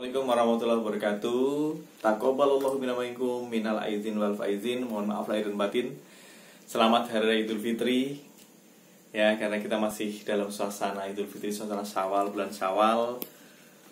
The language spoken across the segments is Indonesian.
Assalamualaikum warahmatullahi wabarakatuh. Taqabbalallahu minna minkum minal aizin wal faizin. Mohon maaf lahir dan batin. Selamat Hari Raya Idul Fitri. Ya, karena kita masih dalam suasana Idul Fitri, suasana Syawal, bulan Syawal.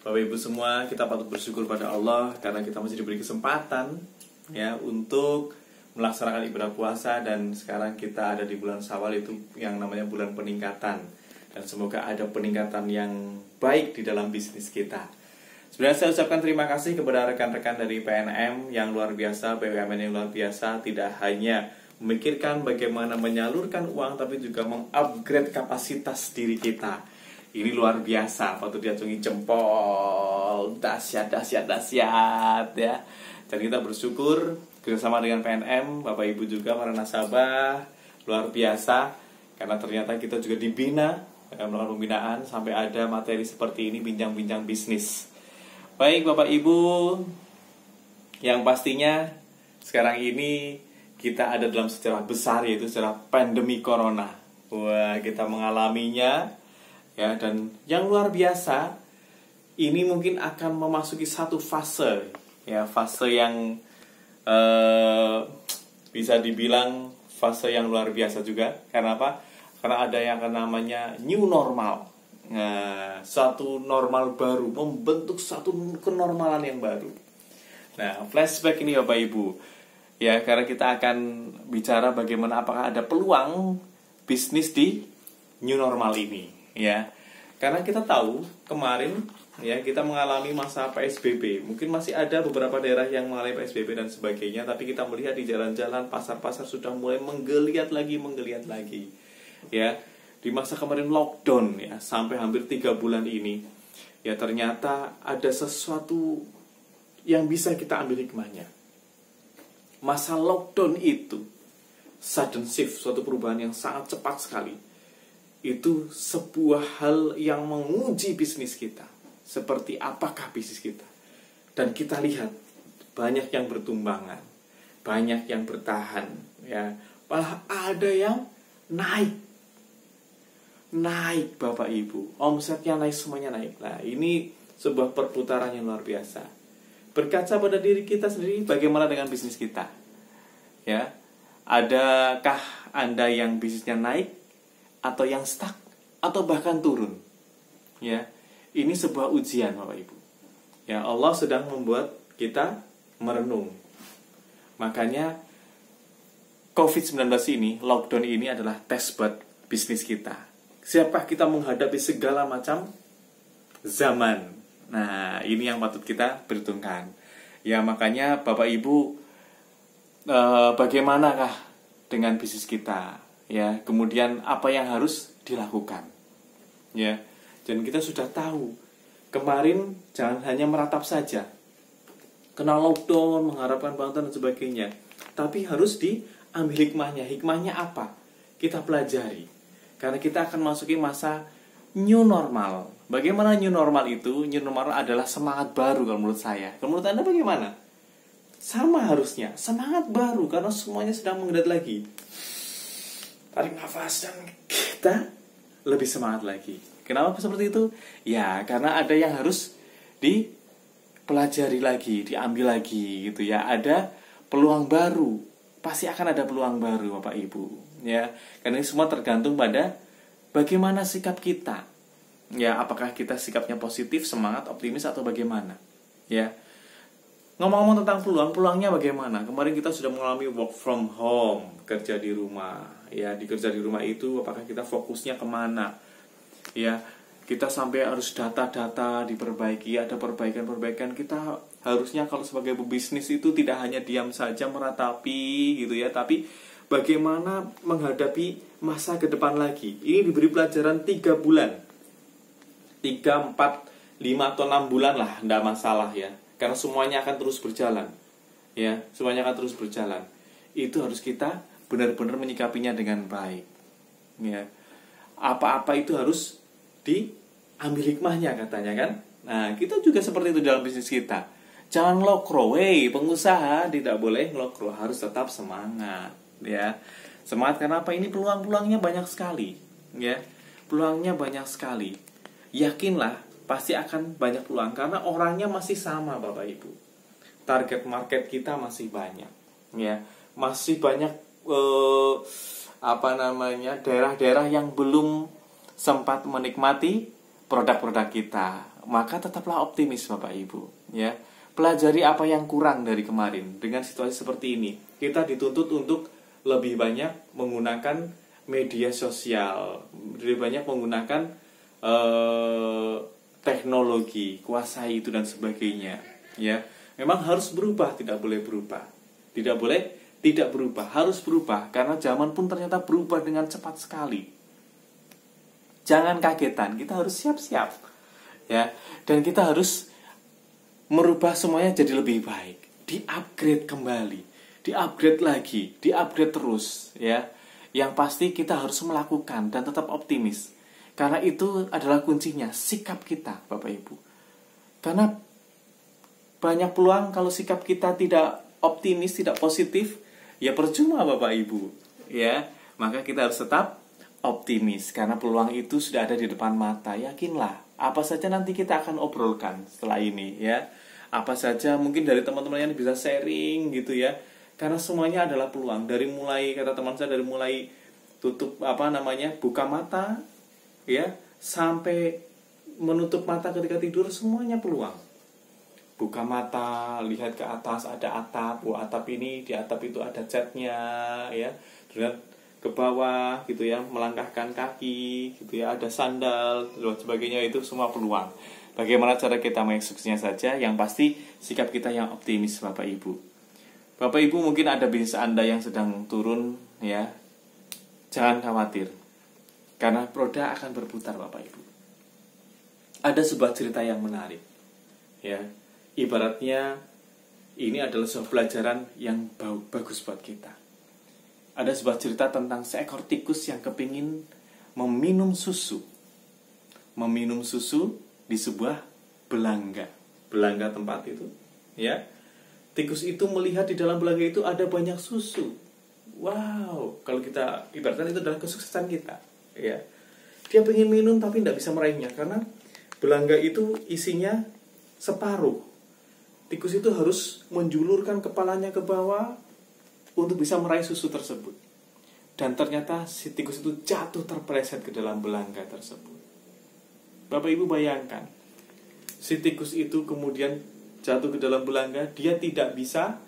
Bapak Ibu semua, kita patut bersyukur pada Allah karena kita masih diberi kesempatan ya untuk melaksanakan ibadah puasa, dan sekarang kita ada di bulan Syawal, itu yang namanya bulan peningkatan. Dan semoga ada peningkatan yang baik di dalam bisnis kita. Sebenarnya saya ucapkan terima kasih kepada rekan-rekan dari PNM yang luar biasa, BUMN yang luar biasa, tidak hanya memikirkan bagaimana menyalurkan uang, tapi juga mengupgrade kapasitas diri kita. Ini luar biasa, patut diacungi jempol, dahsyat ya. Dan kita bersyukur bersama dengan PNM, Bapak Ibu juga, para nasabah, luar biasa. Karena ternyata kita juga dibina, melakukan pembinaan, sampai ada materi seperti ini, bincang-bincang bisnis. Baik Bapak Ibu, yang pastinya sekarang ini kita ada dalam sejarah besar, yaitu sejarah pandemi corona. Wah, kita mengalaminya ya, dan yang luar biasa ini mungkin akan memasuki satu fase ya, fase yang bisa dibilang fase yang luar biasa juga. Karena apa? Karena ada yang namanya new normal. Nah, satu normal baru, membentuk satu kenormalan yang baru. Nah, flashback ini Bapak Ibu ya, karena kita akan bicara bagaimana apakah ada peluang bisnis di new normal ini ya. Karena kita tahu kemarin ya, kita mengalami masa PSBB. Mungkin masih ada beberapa daerah yang mengalami PSBB dan sebagainya, tapi kita melihat di jalan-jalan, pasar-pasar sudah mulai menggeliat lagi ya. Di masa kemarin lockdown ya, sampai hampir 3 bulan ini ya, ternyata ada sesuatu yang bisa kita ambil hikmahnya. Masa lockdown itu sudden shift, suatu perubahan yang sangat cepat sekali. Itu sebuah hal yang menguji bisnis kita. Seperti apakah bisnis kita? Dan kita lihat banyak yang bertumbangan, banyak yang bertahan ya, malah ada yang naik Bapak Ibu, omsetnya naik, semuanya naik. Nah, ini sebuah perputaran yang luar biasa. Berkaca pada diri kita sendiri, bagaimana dengan bisnis kita ya? Adakah Anda yang bisnisnya naik, atau yang stuck, atau bahkan turun ya? Ini sebuah ujian Bapak Ibu ya. Allah sedang membuat kita merenung. Makanya COVID-19 ini, lockdown ini adalah tes buat bisnis kita. Siapa kita menghadapi segala macam zaman. Nah, ini yang patut kita perhitungkan ya. Makanya Bapak Ibu, bagaimanakah dengan bisnis kita ya, kemudian apa yang harus dilakukan ya. Dan kita sudah tahu kemarin jangan hanya meratap saja, kena lockdown, mengharapkan bantuan dan sebagainya, tapi harus diambil hikmahnya. Hikmahnya apa? Kita pelajari. Karena kita akan masuki masa new normal. Bagaimana new normal itu? New normal adalah semangat baru kalau menurut saya. Kalau menurut Anda bagaimana? Sama harusnya, semangat baru, karena semuanya sedang menggeliat lagi. Tarik nafas dan kita lebih semangat lagi. Kenapa seperti itu? Ya, karena ada yang harus dipelajari lagi, diambil lagi gitu ya. Ada peluang baru. Pasti akan ada peluang baru Bapak Ibu ya. Karena ini semua tergantung pada bagaimana sikap kita ya. Apakah kita sikapnya positif, semangat, optimis, atau bagaimana ya. Ngomong-ngomong tentang peluangnya bagaimana? Kemarin kita sudah mengalami work from home, kerja di rumah ya. Di kerja di rumah itu apakah kita fokusnya kemana ya? Kita sampai harus data-data diperbaiki, ada perbaikan-perbaikan. Kita harusnya kalau sebagai pebisnis itu tidak hanya diam saja meratapi gitu ya, tapi bagaimana menghadapi masa ke depan lagi. Ini diberi pelajaran 3 bulan 3, 4, 5, atau 6 bulan lah, tidak masalah ya. Karena semuanya akan terus berjalan ya, semuanya akan terus berjalan. Itu harus kita benar-benar menyikapinya dengan baik ya. Apa-apa itu harus diambil hikmahnya katanya kan. Nah, kita juga seperti itu dalam bisnis kita. Jangan ngelokro, pengusaha tidak boleh ngelokro, harus tetap semangat ya. Semangat karena apa? Ini peluang-peluangnya banyak sekali ya. Peluangnya banyak sekali. Yakinlah pasti akan banyak peluang karena orangnya masih sama Bapak Ibu. Target market kita masih banyak, ya. Masih banyak daerah-daerah yang belum sempat menikmati produk-produk kita. Maka tetaplah optimis Bapak Ibu, ya. Pelajari apa yang kurang dari kemarin. Dengan situasi seperti ini, kita dituntut untuk lebih banyak menggunakan media sosial, lebih banyak menggunakan teknologi, kuasai itu dan sebagainya, ya. Memang harus berubah, tidak boleh berubah. Tidak boleh tidak berubah, harus berubah karena zaman pun ternyata berubah dengan cepat sekali. Jangan kagetan, kita harus siap-siap, ya. Dan kita harus merubah semuanya jadi lebih baik, di-upgrade kembali, di-upgrade lagi, di-upgrade terus, ya. Yang pasti kita harus melakukan dan tetap optimis. Karena itu adalah kuncinya, sikap kita, Bapak Ibu. Karena banyak peluang kalau sikap kita tidak optimis, tidak positif, ya percuma Bapak Ibu, ya. Maka kita harus tetap optimis karena peluang itu sudah ada di depan mata. Yakinlah, apa saja nanti kita akan obrolkan setelah ini, ya. Apa saja mungkin dari teman-teman yang bisa sharing gitu, ya. Karena semuanya adalah peluang. Dari mulai, kata teman saya, dari mulai buka mata, ya, sampai menutup mata ketika tidur, semuanya peluang. Buka mata, lihat ke atas, ada atap. Atap ini, di atap itu ada catnya, ya. Lihat ke bawah gitu, ya, melangkahkan kaki gitu, ya, ada sandal dan sebagainya, itu semua peluang. Bagaimana cara kita mengeksekusinya saja, yang pasti sikap kita yang optimis Bapak Ibu. Bapak Ibu, mungkin ada bisnis Anda yang sedang turun, ya. Jangan khawatir. Karena roda akan berputar Bapak Ibu. Ada sebuah cerita yang menarik, ya. Ibaratnya ini adalah sebuah pelajaran yang bagus buat kita. Ada sebuah cerita tentang seekor tikus yang kepingin meminum susu. Meminum susu di sebuah belangga. Belangga tempat itu, ya. Tikus itu melihat di dalam belangga itu ada banyak susu. Wow, kalau kita ibaratkan itu adalah kesuksesan kita, ya. Dia pengen minum tapi tidak bisa meraihnya karena belangga itu isinya separuh. Tikus itu harus menjulurkan kepalanya ke bawah untuk bisa meraih susu tersebut. Dan ternyata si tikus itu jatuh terpeleset ke dalam belangga tersebut. Bapak Ibu bayangkan, si tikus itu kemudian jatuh ke dalam belangga, dia tidak bisa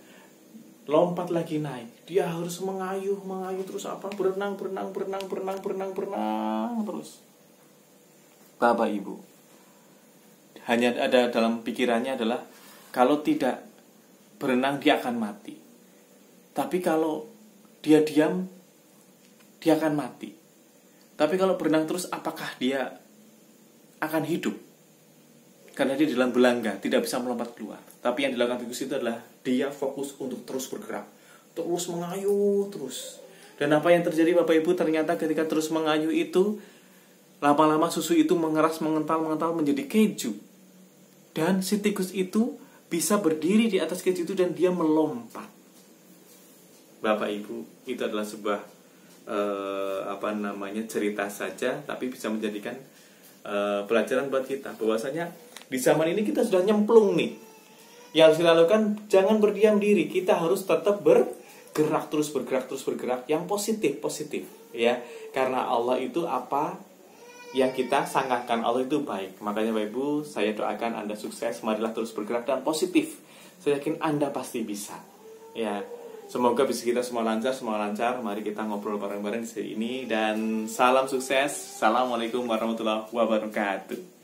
lompat lagi naik. Dia harus mengayuh terus berenang terus. Bapak Ibu, hanya ada dalam pikirannya adalah kalau tidak berenang dia akan mati. Tapi kalau dia diam, dia akan mati. Tapi kalau berenang terus, apakah dia akan hidup? Karena dia di dalam belangga, tidak bisa melompat keluar. Tapi yang dilakukan tikus itu adalah dia fokus untuk terus bergerak, terus mengayuh terus. Dan apa yang terjadi Bapak Ibu, ternyata ketika terus mengayuh itu, lama-lama susu itu mengeras, mengental menjadi keju. Dan si tikus itu bisa berdiri di atas keju itu dan dia melompat. Bapak Ibu, itu adalah sebuah cerita saja, tapi bisa menjadikan pelajaran buat kita bahwasanya di zaman ini kita sudah nyemplung nih. Yang harus kita lakukan, jangan berdiam diri, kita harus tetap bergerak terus yang positif, ya. Karena Allah itu apa yang kita sangkakan, Allah itu baik. Makanya Bapak Ibu, saya doakan Anda sukses, marilah terus bergerak dan positif. Saya yakin Anda pasti bisa, ya. Semoga bisnis kita semua lancar. Mari kita ngobrol bareng-bareng di sini. Dan salam sukses. Assalamualaikum warahmatullahi wabarakatuh.